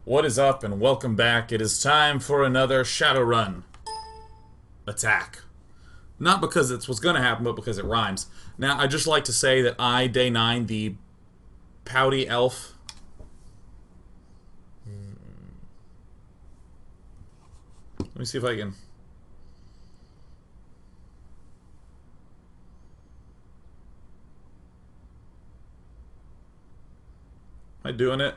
What is up, and welcome back. It is time for another Shadowrun attack. Not because it's what's going to happen, but because it rhymes. Now, I'd just like to say that I, Day 9, the pouty elf... Let me see if I can... Am I doing it?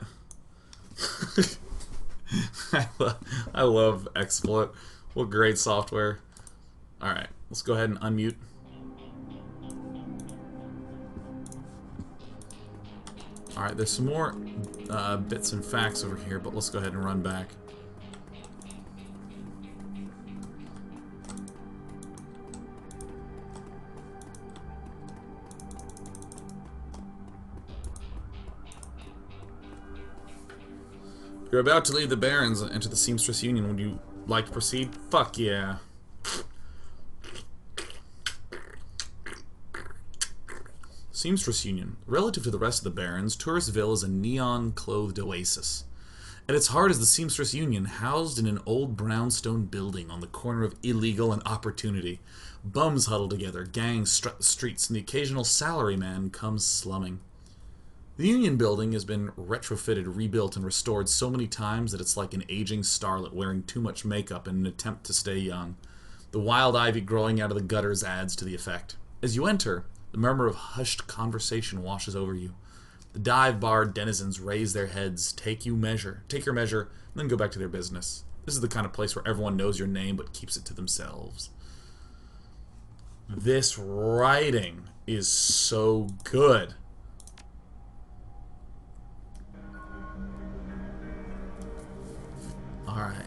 I love XSplit. What great software. Alright, let's go ahead and unmute. Alright, there's some more bits and facts over here, but let's go ahead and run back. You're about to leave the Barrens and enter the Seamstress Union. Would you like to proceed? Fuck yeah. Seamstress Union. Relative to the rest of the Barrens, Touristville is a neon-clothed oasis. At its heart is the Seamstress Union, housed in an old brownstone building on the corner of illegal and opportunity. Bums huddle together, gangs strut the streets, and the occasional salaryman comes slumming. The Union building has been retrofitted, rebuilt, and restored so many times that it's like an aging starlet wearing too much makeup in an attempt to stay young. The wild ivy growing out of the gutters adds to the effect. As you enter, the murmur of hushed conversation washes over you. The dive bar denizens raise their heads, take your measure, and then go back to their business. This is the kind of place where everyone knows your name but keeps it to themselves. This writing is so good. Alright.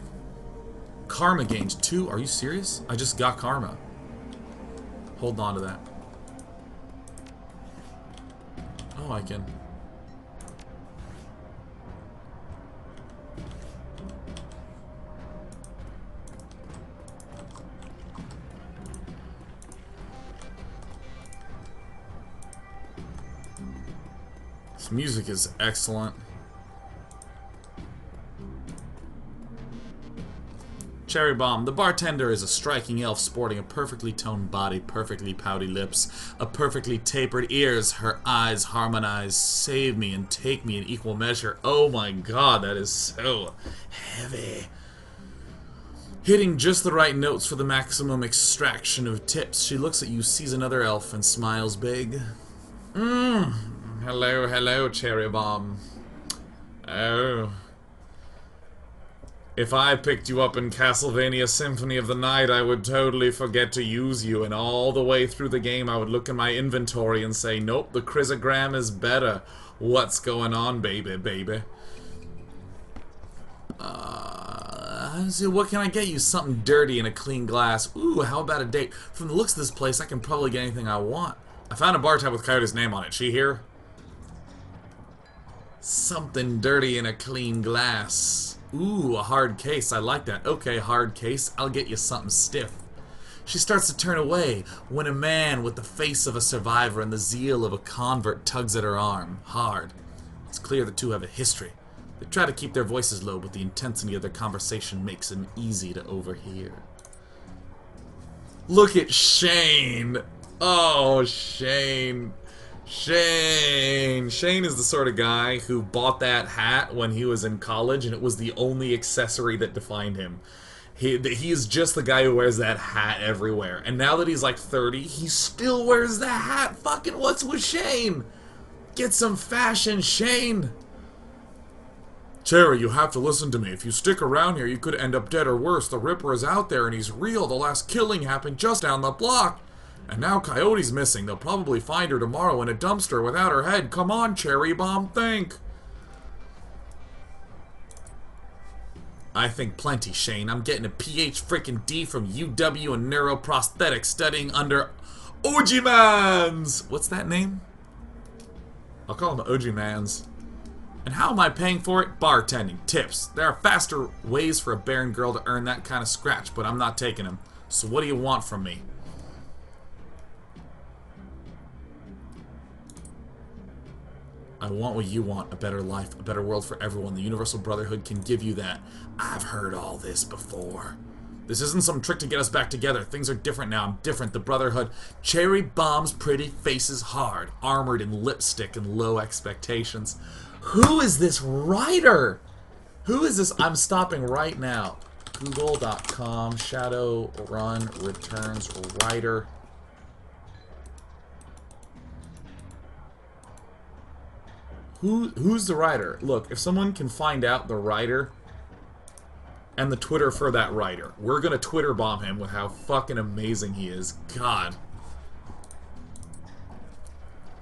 Karma gains 2. Are you serious? I just got karma. Hold on to that. Oh, I can. This music is excellent. Cherry Bomb. The bartender is a striking elf sporting a perfectly toned body, perfectly pouty lips, a perfectly tapered ears. Her eyes harmonize. Save me and take me in equal measure. Oh my god, that is so heavy. Hitting just the right notes for the maximum extraction of tips, she looks at you, sees another elf, and smiles big. Hello, hello, Cherry Bomb. Oh. If I picked you up in Castlevania Symphony of the Night, I would totally forget to use you, and all the way through the game I would look in my inventory and say, nope, the Chrysogram is better. What's going on, baby? So what can I get you? Something dirty in a clean glass. Ooh, how about a date? From the looks of this place, I can probably get anything I want. I found a bar tab with Coyote's name on it. She here? Something dirty in a clean glass. Ooh, a hard case. I like that. Okay, hard case. I'll get you something stiff. She starts to turn away when a man with the face of a survivor and the zeal of a convert tugs at her arm. Hard. It's clear the two have a history. They try to keep their voices low, but the intensity of their conversation makes them easy to overhear. Look at Shane! Oh, Shane. Shane is the sort of guy who bought that hat when he was in college, and it was the only accessory that defined him. He's just the guy who wears that hat everywhere. And now that he's like 30, he still wears the hat. Fucking what's with Shane? Get some fashion, Shane. Cherry, you have to listen to me. If you stick around here, you could end up dead or worse. The Ripper is out there and he's real. The last killing happened just down the block. And now Coyote's missing. They'll probably find her tomorrow in a dumpster without her head. Come on, Cherry Bomb, think. I think plenty, Shane. I'm getting a PH frickin' D from UW in neuroprosthetics, studying under OG-Mans. What's that name? I'll call him OG-Mans. And how am I paying for it? Bartending. Tips. There are faster ways for a barren girl to earn that kind of scratch, but I'm not taking them. So what do you want from me? I want what you want, a better life, a better world for everyone. The Universal Brotherhood can give you that. I've heard all this before. This isn't some trick to get us back together. Things are different now. I'm different. The Brotherhood. Cherry bombs pretty faces hard, armored in lipstick and low expectations. Who is this writer? Who is this? I'm stopping right now. Google.com, Shadowrun Returns writer. Who's the writer? Look, if someone can find out the writer and the Twitter for that writer, we're gonna Twitter bomb him with how fucking amazing he is. God.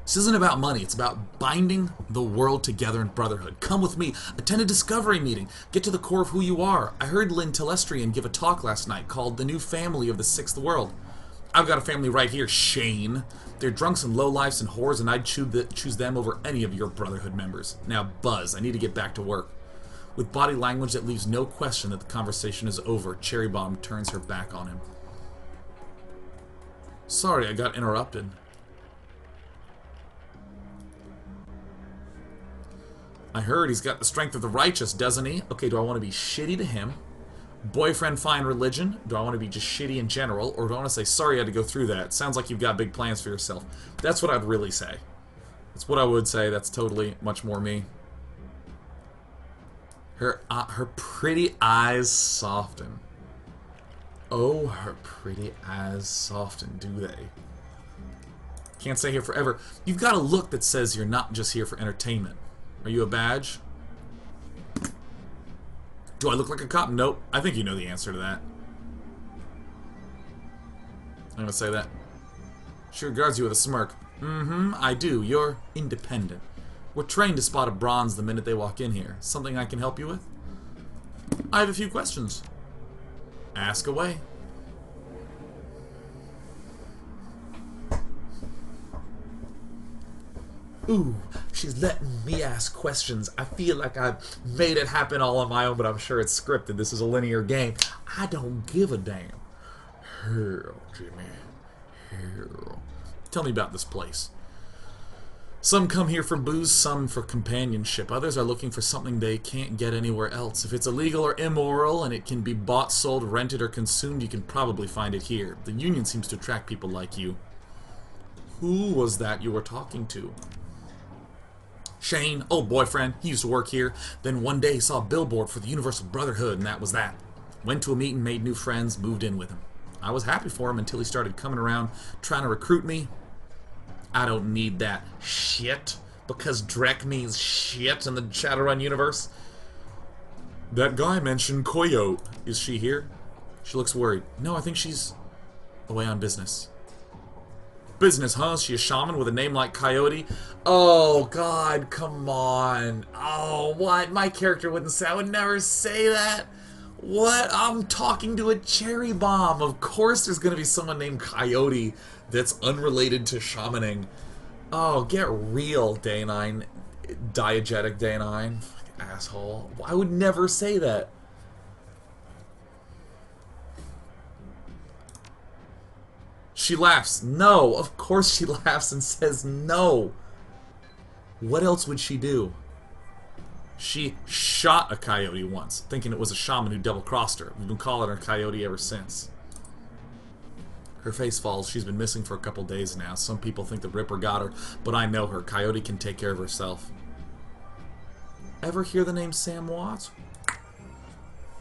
This isn't about money, it's about binding the world together in brotherhood. Come with me, attend a discovery meeting, get to the core of who you are. I heard Lynn Telestrian give a talk last night called The New Family of the Sixth World. I've got a family right here, Shane. They're drunks and lowlifes and whores, and I'd choose them over any of your brotherhood members. Now, Buzz, I need to get back to work. With body language that leaves no question that the conversation is over, Cherry Bomb turns her back on him. Sorry, I got interrupted. I heard he's got the strength of the righteous, doesn't he? Okay, do I want to be shitty to him? Boyfriend find religion? Do I want to be just shitty in general? Or do I want to say, sorry I had to go through that? Sounds like you've got big plans for yourself. That's what I'd really say. That's what I would say. That's totally much more me. Her pretty eyes soften. Oh, her pretty eyes soften, do they? Can't stay here forever. You've got a look that says you're not just here for entertainment. Are you a badge? Do I look like a cop? Nope. I think you know the answer to that. I'm gonna say that. She regards you with a smirk. Mm-hmm, I do. You're independent. We're trained to spot a bronze the minute they walk in here. Something I can help you with? I have a few questions. Ask away. Ooh, she's letting me ask questions. I feel like I've made it happen all on my own, but I'm sure it's scripted. This is a linear game. I don't give a damn. Hell, Jimmy. Hell. Tell me about this place. Some come here for booze, some for companionship. Others are looking for something they can't get anywhere else. If it's illegal or immoral and it can be bought, sold, rented, or consumed, you can probably find it here. The Union seems to attract people like you. Who was that you were talking to? Shane, old boyfriend. He used to work here. Then one day he saw a billboard for the Universal Brotherhood, and that was that. Went to a meeting, made new friends, moved in with him. I was happy for him until he started coming around trying to recruit me. I don't need that shit, because Drek means shit in the Shadowrun universe. That guy mentioned Coyote. Is she here? She looks worried. No, I think she's away on business. Business, huh? Is she a shaman with a name like Coyote? Oh, God, come on. Oh, what? My character wouldn't say. I would never say that. What? I'm talking to a cherry bomb. Of course there's going to be someone named Coyote that's unrelated to shamaning. Oh, get real, Day 9. Diegetic Day 9. Fucking asshole. I would never say that. She laughs. No, of course she laughs and says no. What else would she do? She shot a coyote once, thinking it was a shaman who double-crossed her. We've been calling her Coyote ever since. Her face falls. She's been missing for a couple days now. Some people think the Ripper got her, but I know her. Coyote can take care of herself. Ever hear the name Sam Watts?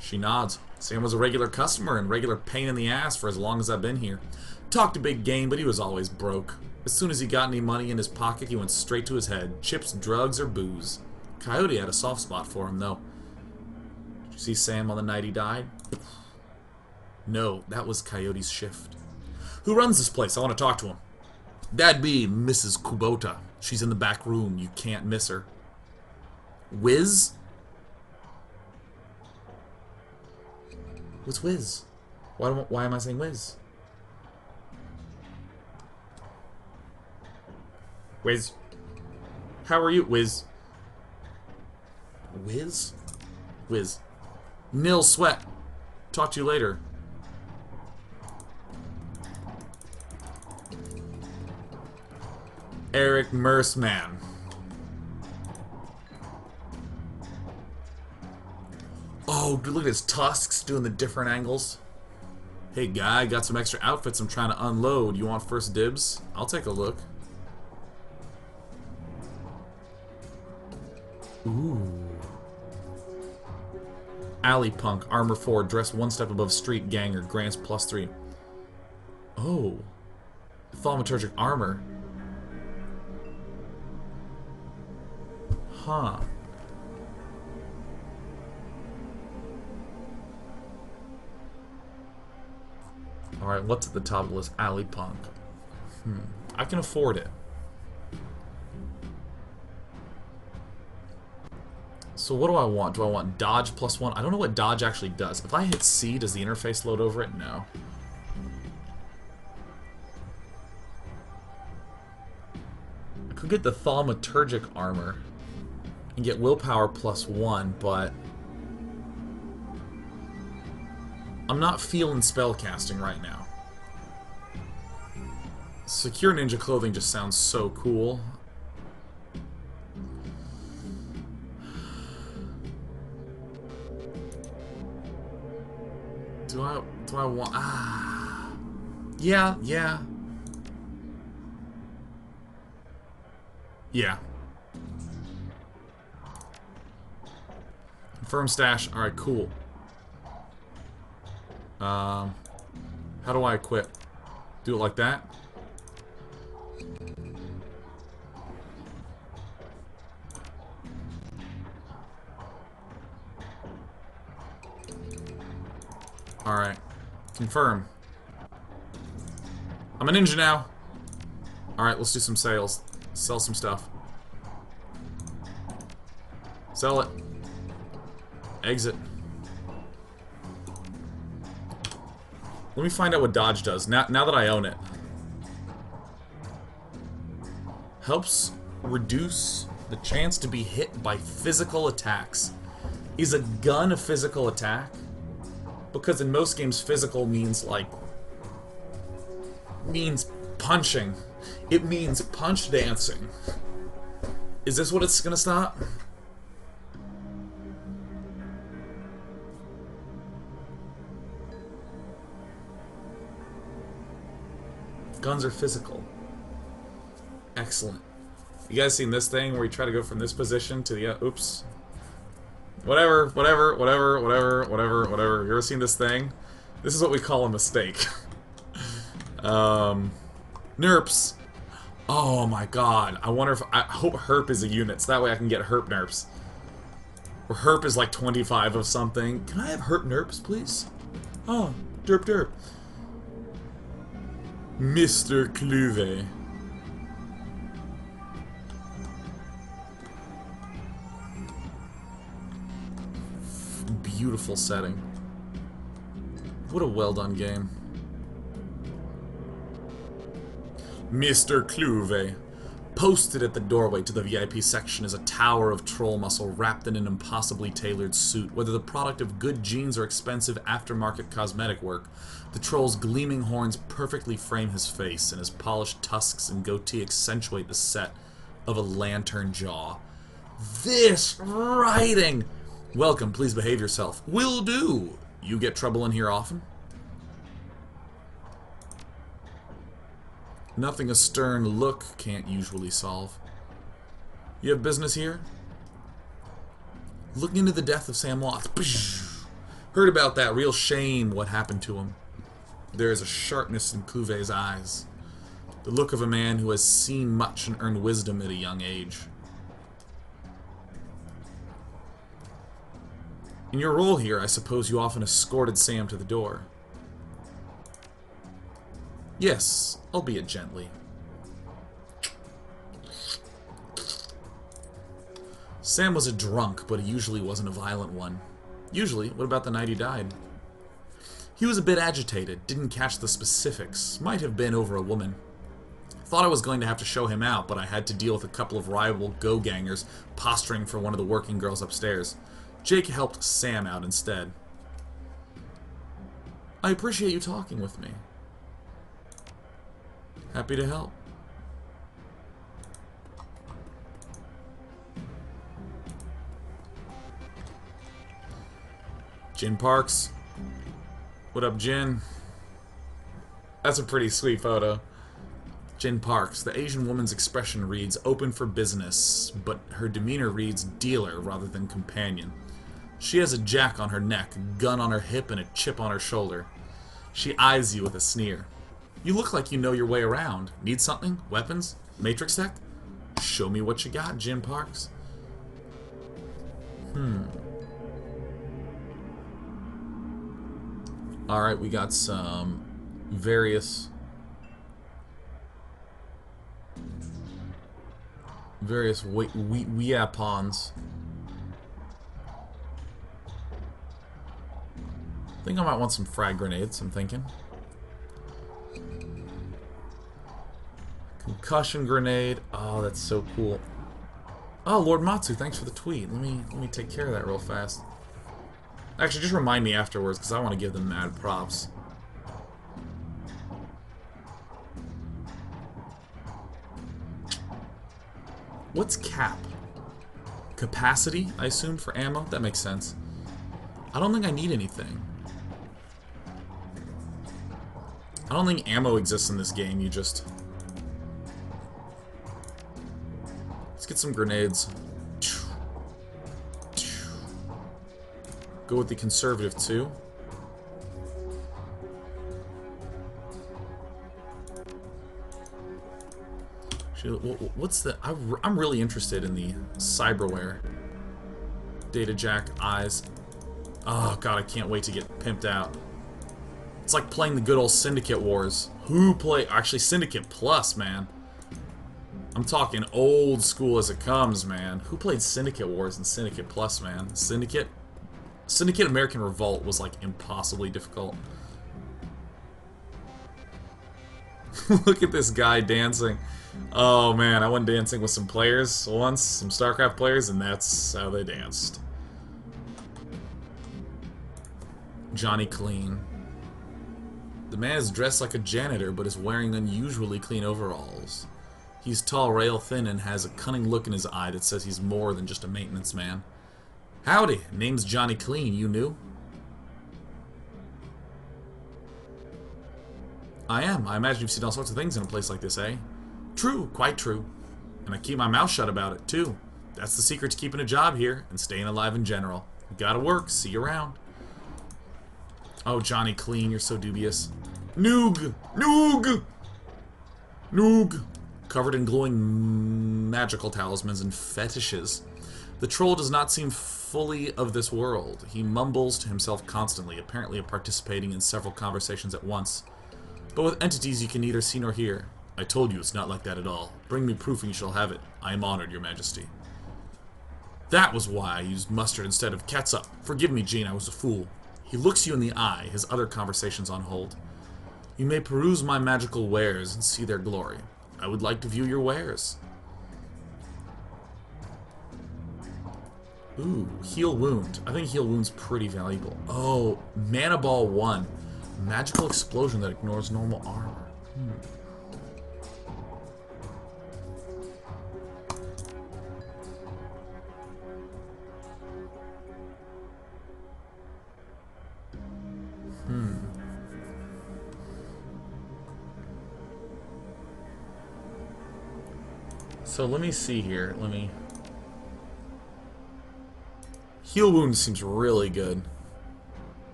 She nods. Sam was a regular customer and regular pain in the ass for as long as I've been here. Talked a big game, but he was always broke. As soon as he got any money in his pocket, he went straight to his head. Chips, drugs, or booze. Coyote had a soft spot for him, though. Did you see Sam on the night he died? No, that was Coyote's shift. Who runs this place? I want to talk to him. That'd be Mrs. Kubota. She's in the back room. You can't miss her. Wiz? What's Wiz? Why am I saying Wiz? Wiz. How are you? Wiz. Wiz? Wiz. Nil Sweat. Talk to you later. Eric Merceman. Oh, look at his tusks doing the different angles. Hey guy, got some extra outfits I'm trying to unload. You want first dibs? I'll take a look. Ooh. Alley Punk, Armor 4, dress one step above Street Ganger, grants +3. Oh. Thaumaturgic Armor. Huh. Alright, what's at the top of the list? Alley Punk. I can afford it. So what do I want? Do I want dodge +1? I don't know what dodge actually does. If I hit C, does the interface load over it? No. I could get the thaumaturgic armor and get willpower +1, but I'm not feeling spellcasting right now. Secure ninja clothing just sounds so cool. Do I want... Yeah. Confirm stash. Alright, cool. How do I equip? Do it like that? Alright. Confirm. I'm a ninja now. Alright, let's do some sales. Sell some stuff. Sell it. Exit. Let me find out what dodge does, now that I own it. Helps reduce the chance to be hit by physical attacks. Is a gun a physical attack? Because in most games, physical means, like... means punching. It means punch dancing. Is this what it's gonna stop? Guns are physical. Excellent. You guys seen this thing where you try to go from this position to the... oops. Whatever. You ever seen this thing? This is what we call a mistake. Nerps. Oh my god. I wonder if... I hope herp is a unit, so that way I can get herp nerps. Or herp is like 25 of something. Can I have herp nerps, please? Oh, derp. Mr. Cluve. Beautiful setting. What a well done game. Mr. Cluve. Posted at the doorway to the VIP section is a tower of troll muscle wrapped in an impossibly tailored suit. Whether the product of good genes or expensive aftermarket cosmetic work, the troll's gleaming horns perfectly frame his face, and his polished tusks and goatee accentuate the set of a lantern jaw. This writing! Welcome, please behave yourself. Will do! You get trouble in here often? Nothing a stern look can't usually solve. You have business here? Looking into the death of Sam Watts. Heard about that. Real shame what happened to him. There is a sharpness in Cluve's eyes. The look of a man who has seen much and earned wisdom at a young age. In your role here, I suppose you often escorted Sam to the door. Yes, albeit gently. Sam was a drunk, but he usually wasn't a violent one. Usually? What about the night he died? He was a bit agitated, didn't catch the specifics, might have been over a woman. Thought I was going to have to show him out, but I had to deal with a couple of rival go-gangers posturing for one of the working girls upstairs. Jake helped Sam out instead. I appreciate you talking with me. Happy to help. Jin Parks. What up, Jin? That's a pretty sweet photo. Jin Parks. The Asian woman's expression reads open for business, but her demeanor reads dealer rather than companion. She has a jack on her neck, gun on her hip, and a chip on her shoulder. She eyes you with a sneer. You look like you know your way around. Need something? Weapons? Matrix tech? Show me what you got, Jin Parks. Alright, we got some various weapons. I think I might want some frag grenades, I'm thinking. Concussion grenade. Oh, that's so cool. Oh, Lord Matsu, thanks for the tweet. Let me take care of that real fast. Actually, just remind me afterwards, because I want to give them mad props. What's cap? Capacity, I assume, for ammo? That makes sense. I don't think I need anything. I don't think ammo exists in this game, you just... Let's get some grenades. Go with the conservative, too. What's the... I'm really interested in the cyberware. Data jack, eyes. Oh, God, I can't wait to get pimped out. It's like playing the good old Syndicate Wars. Who play... Actually, Syndicate Plus, man. I'm talking old school as it comes, man. Who played Syndicate Wars and Syndicate Plus, man? Syndicate American Revolt was, like, impossibly difficult. Look at this guy dancing. Oh, man, I went dancing with some players once, some StarCraft players, and that's how they danced. Johnny Clean. The man is dressed like a janitor, but is wearing unusually clean overalls. He's tall, rail thin, and has a cunning look in his eye that says he's more than just a maintenance man. Howdy, name's Johnny Clean, you new? I am. I imagine you've seen all sorts of things in a place like this, eh? True, quite true. And I keep my mouth shut about it, too. That's the secret to keeping a job here, and staying alive in general. Gotta work, see you around. Oh, Johnny Clean, you're so dubious. Noog! Noog! Noog! Covered in glowing magical talismans and fetishes. The troll does not seem fully of this world. He mumbles to himself constantly, apparently participating in several conversations at once. But with entities you can neither see nor hear. I told you it's not like that at all. Bring me proof and you shall have it. I am honored, your majesty. That was why I used mustard instead of catsup. Forgive me, Jean, I was a fool. He looks you in the eye, his other conversations on hold. You may peruse my magical wares and see their glory. I would like to view your wares. Ooh, heal wound. I think heal wound's pretty valuable. Oh, Mana Ball 1. Magical explosion that ignores normal armor. So let me see here. Heal wound seems really good.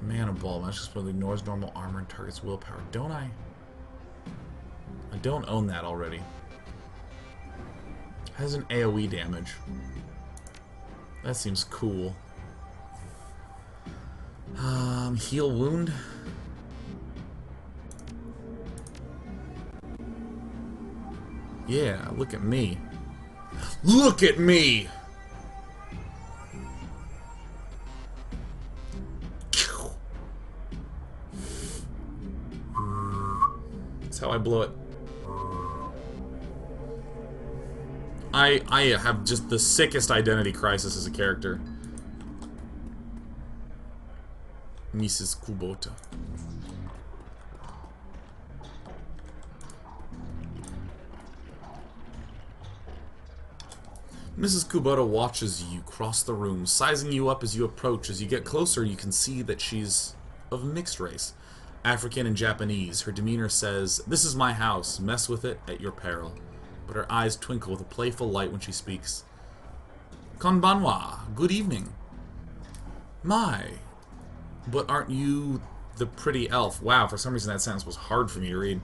Mana Ball. Magic explosion that ignores normal armor and targets willpower. Don't I? I don't own that already. Has an AoE damage. That seems cool. Heal wound. Yeah, look at me. Look at me! That's how I blow it. I have just the sickest identity crisis as a character. Mrs. Kubota. Mrs. Kubota watches you cross the room, sizing you up as you approach. As you get closer, you can see that she's of mixed race, African and Japanese. Her demeanor says, "This is my house. Mess with it at your peril." But her eyes twinkle with a playful light when she speaks. "Konbanwa. Good evening." "My. But aren't you the pretty elf?" Wow, for some reason that sentence was hard for me to read.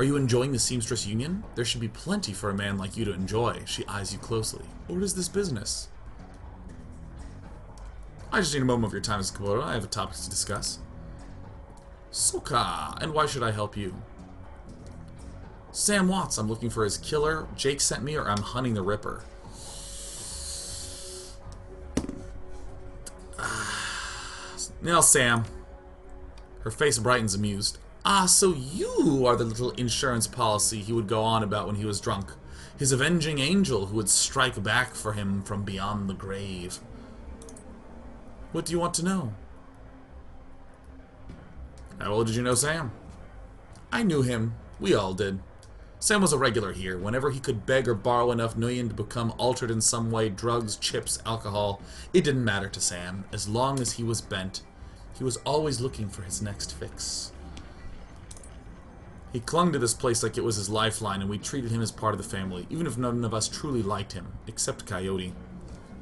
"Are you enjoying the seamstress union? There should be plenty for a man like you to enjoy." She eyes you closely. "Or is this business?" "I just need a moment of your time, Mrs. Kubota. I have a topic to discuss." "Soka. And why should I help you?" "Sam Watts. I'm looking for his killer. Jake sent me, or I'm hunting the Ripper." "Now, Sam." Her face brightens, amused. "Ah, so you are the little insurance policy he would go on about when he was drunk. His avenging angel who would strike back for him from beyond the grave." "What do you want to know?" "How well did you know Sam?" "I knew him. We all did. Sam was a regular here. Whenever he could beg or borrow enough million to become altered in some way, drugs, chips, alcohol, it didn't matter to Sam. As long as he was bent, he was always looking for his next fix. He clung to this place like it was his lifeline, and we treated him as part of the family, even if none of us truly liked him, except Coyote."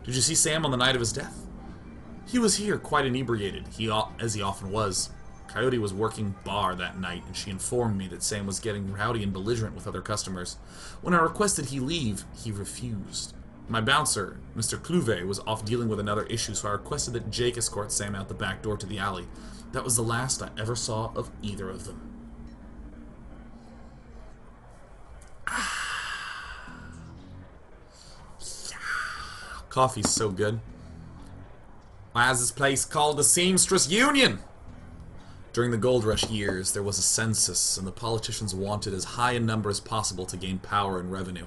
"Did you see Sam on the night of his death?" "He was here, quite inebriated, as he often was. Coyote was working bar that night, and she informed me that Sam was getting rowdy and belligerent with other customers. When I requested he leave, he refused. My bouncer, Mr. Cluve, was off dealing with another issue, so I requested that Jake escort Sam out the back door to the alley. That was the last I ever saw of either of them." Coffee's so good. "Why is this place called the Seamstress Union?" During the gold rush years, there was a census, and the politicians wanted as high a number as possible to gain power and revenue.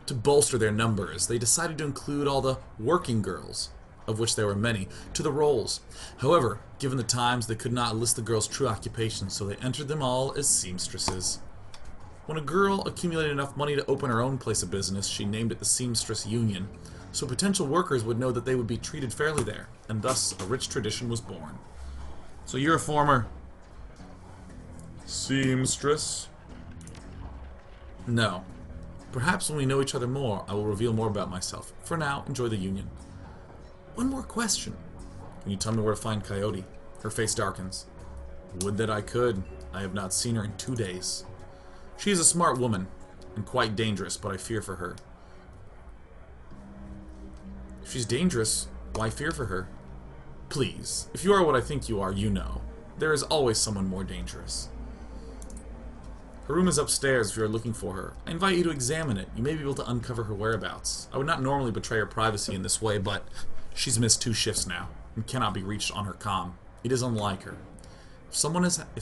To bolster their numbers, they decided to include all the working girls, of which there were many, to the rolls. However, given the times, they could not list the girls' true occupations, so they entered them all as seamstresses. When a girl accumulated enough money to open her own place of business, she named it the Seamstress Union, so potential workers would know that they would be treated fairly there, and thus a rich tradition was born. "So you're a former seamstress?" "No. Perhaps when we know each other more, I will reveal more about myself. For now, enjoy the union." "One more question. Can you tell me where to find Coyote?" Her face darkens. "Would that I could. I have not seen her in 2 days. She is a smart woman, and quite dangerous, but I fear for her." "If she's dangerous, why fear for her?" "Please, if you are what I think you are, you know. There is always someone more dangerous." "Her room is upstairs if you are looking for her. I invite you to examine it. You may be able to uncover her whereabouts. I would not normally betray her privacy in this way, but she's missed 2 shifts now, and cannot be reached on her comm. It is unlike her. If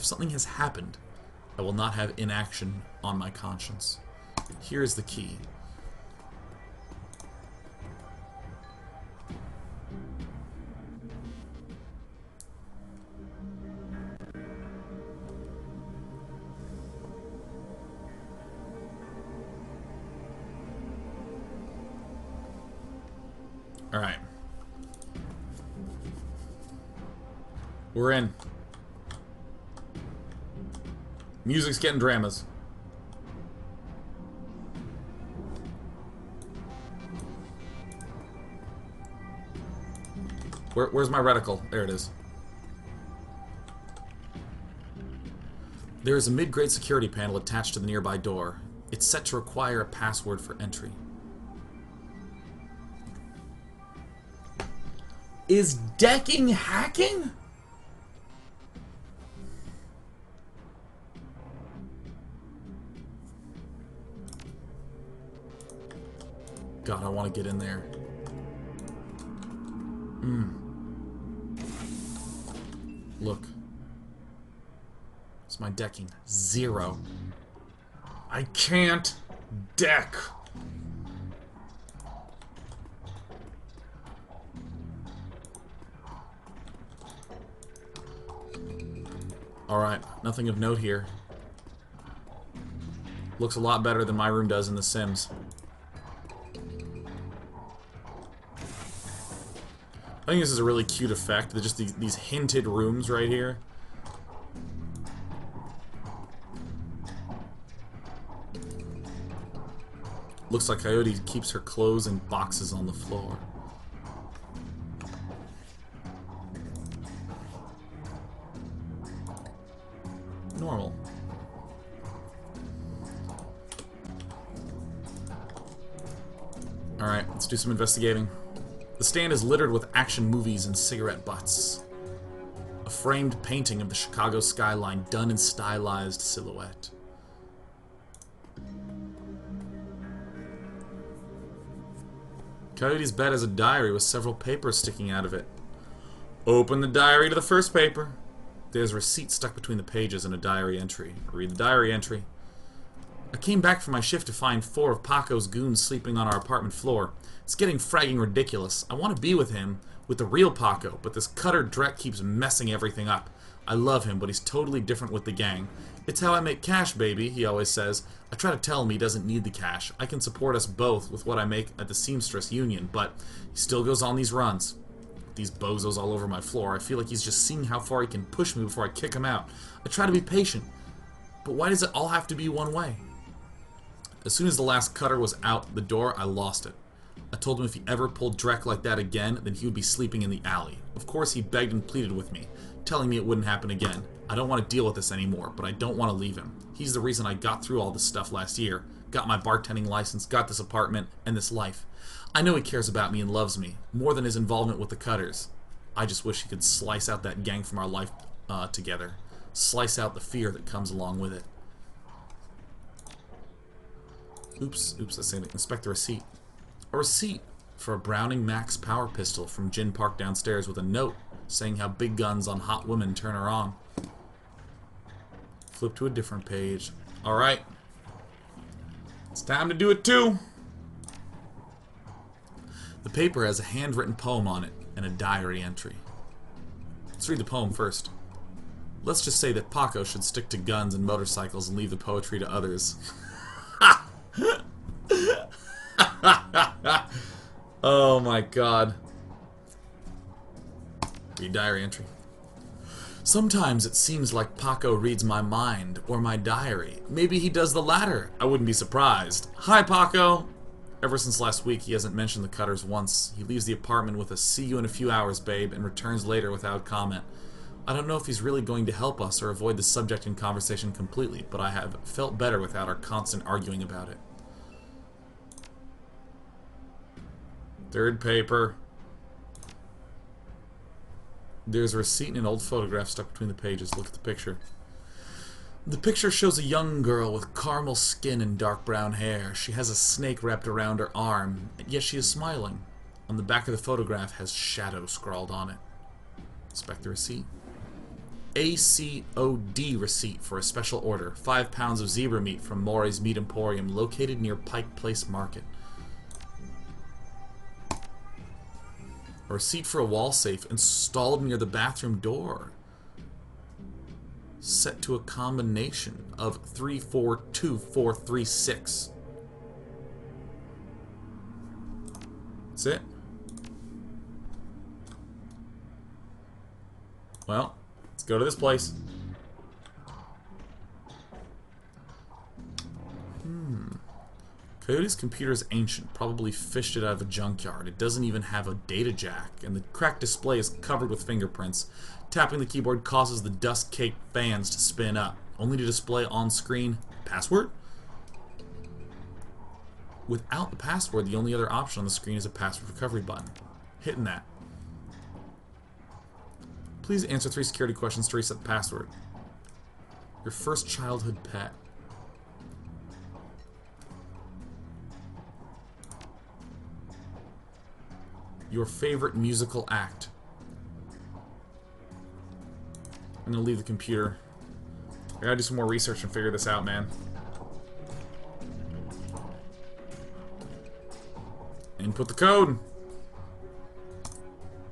something has happened, I will not have inaction on my conscience. Here is the key." Alright. We're in. Music's getting dramas. Where's my reticle? There it is. There is a mid-grade security panel attached to the nearby door. It's set to require a password for entry. Is decking hacking? God, I want to get in there. Look. It's my decking. 0. I can't deck. Alright, nothing of note here. Looks a lot better than my room does in The Sims. I think this is a really cute effect. They're just these hinted rooms right here. Looks like Coyote keeps her clothes in boxes on the floor. Normal. Alright, let's do some investigating. The stand is littered with action movies and cigarette butts. A framed painting of the Chicago skyline done in stylized silhouette. Coyote's bed has a diary with several papers sticking out of it. Open the diary to the first paper. There's a receipt stuck between the pages and a diary entry. Read the diary entry. I came back from my shift to find 4 of Paco's goons sleeping on our apartment floor. It's getting fragging ridiculous. I want to be with him, with the real Paco, but this cutter Drek keeps messing everything up. I love him, but he's totally different with the gang. It's how I make cash, baby, he always says. I try to tell him he doesn't need the cash. I can support us both with what I make at the Seamstress Union, but he still goes on these runs. These bozos all over my floor. I feel like he's just seeing how far he can push me before I kick him out. I try to be patient, but why does it all have to be one way? As soon as the last cutter was out the door, I lost it. I told him if he ever pulled Drek like that again, then he would be sleeping in the alley. Of course, he begged and pleaded with me, telling me it wouldn't happen again. I don't want to deal with this anymore, but I don't want to leave him. He's the reason I got through all this stuff last year. Got my bartending license, got this apartment, and this life. I know he cares about me and loves me, more than his involvement with the cutters. I just wish he could slice out that gang from our life together. Slice out the fear that comes along with it. Oops, let's say inspect the receipt. A receipt for a Browning Max power pistol from Gin Park downstairs with a note saying how big guns on hot women turn her on. Flip to a different page. Alright. It's time to do it too! The paper has a handwritten poem on it and a diary entry. Let's read the poem first. Let's just say that Paco should stick to guns and motorcycles and leave the poetry to others. Oh my god. Read diary entry. Sometimes it seems like Paco reads my mind or my diary. Maybe he does the latter. I wouldn't be surprised. Hi, Paco. Ever since last week, he hasn't mentioned the cutters once. He leaves the apartment with a "see you in a few hours, babe," and returns later without comment. I don't know if he's really going to help us or avoid the subject in conversation completely, but I have felt better without our constant arguing about it. Third paper. There's a receipt and an old photograph stuck between the pages. Look at the picture. The picture shows a young girl with caramel skin and dark brown hair. She has a snake wrapped around her arm, yet she is smiling. On the back of the photograph has "Shadow" scrawled on it. Inspect the receipt. ACOD receipt for a special order. 5 pounds of zebra meat from Maury's Meat Emporium, located near Pike Place Market. A receipt for a wall safe installed near the bathroom door. Set to a combination of 342436. That's it. Well, let's go to this place. Coyote's computer is ancient, probably fished it out of a junkyard. It doesn't even have a data jack, and the cracked display is covered with fingerprints. Tapping the keyboard causes the dust-caked fans to spin up, only to display on screen password? Without the password, the only other option on the screen is a password recovery button. Hitting that. Please answer 3 security questions to reset the password. Your first childhood pet. Your favorite musical act. I'm gonna leave the computer. I gotta do some more research and figure this out, man. Input the code.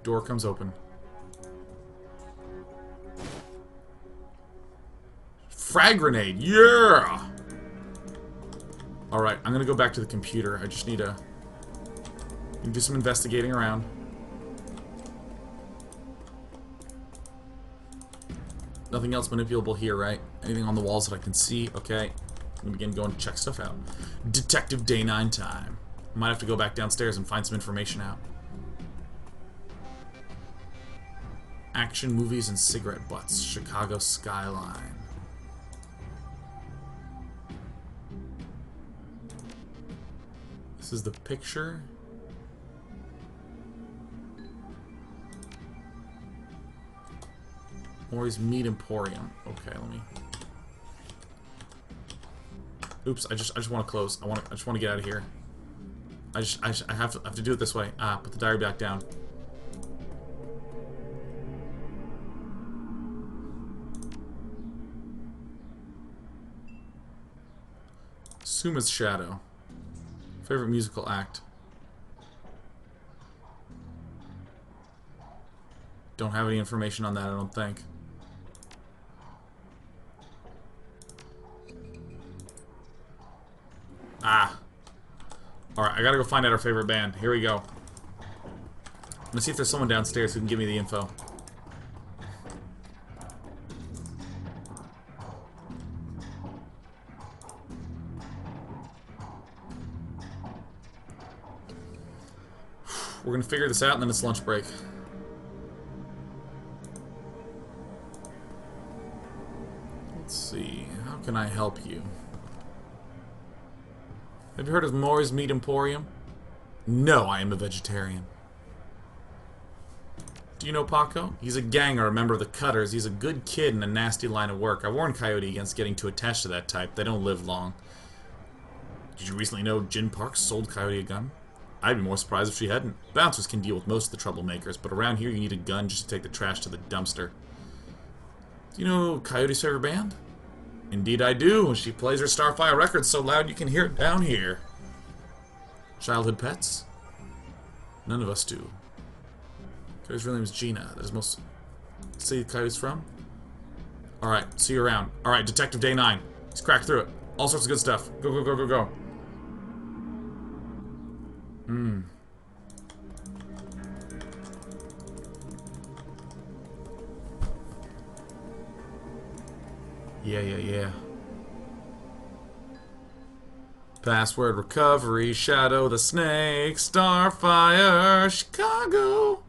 Door comes open. Frag grenade, yeah! Alright, I'm gonna go back to the computer. I just need to do some investigating around. Nothing else manipulable here, right? Anything on the walls that I can see? Okay. I'm gonna begin going to check stuff out. Detective Day 9 time. Might have to go back downstairs and find some information out. Action movies and cigarette butts. Chicago skyline. This is the picture. Maury's Meat Emporium. Okay, let me. Oops! I just want to close. I just want to get out of here. I have to do it this way. Put the diary back down. Suma's Shadow. Favorite musical act. Don't have any information on that, I don't think. Alright, I gotta go find out our favorite band. Here we go. Let's see if there's someone downstairs who can give me the info. We're gonna figure this out and then it's lunch break. Let's see. How can I help you? Have you heard of Maury's Meat Emporium? No, I am a vegetarian. Do you know Paco? He's a ganger, a member of the Cutters. He's a good kid in a nasty line of work. I warned Coyote against getting too attached to that type. They don't live long. Did you recently know Jin Parks sold Coyote a gun? I'd be more surprised if she hadn't. Bouncers can deal with most of the troublemakers, but around here you need a gun just to take the trash to the dumpster. Do you know Coyote's favorite band? Indeed I do. She plays her Starfire records so loud you can hear it down here. Childhood pets? None of us do. Coyote's real name is Gina. That is most... City Coyote's from? Alright, see you around. Alright, Detective Day 9. He's cracked through it. All sorts of good stuff. Go, go, go, go, go. Yeah. Password recovery, Shadow the Snake, Starfire, Chicago.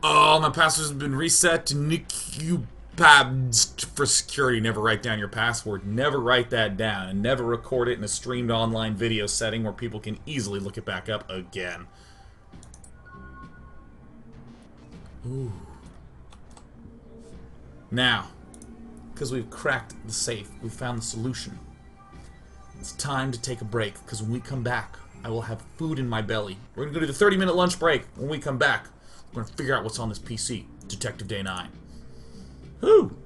Oh, my password has been reset to NickUPabs for security. Never write down your password. Never write that down. And never record it in a streamed online video setting where people can easily look it back up again. Ooh. Now, because we've cracked the safe, we've found the solution. It's time to take a break, because when we come back, I will have food in my belly. We're going to go to the 30-minute lunch break. When we come back, we're going to figure out what's on this PC. Detective Day 9. Whew!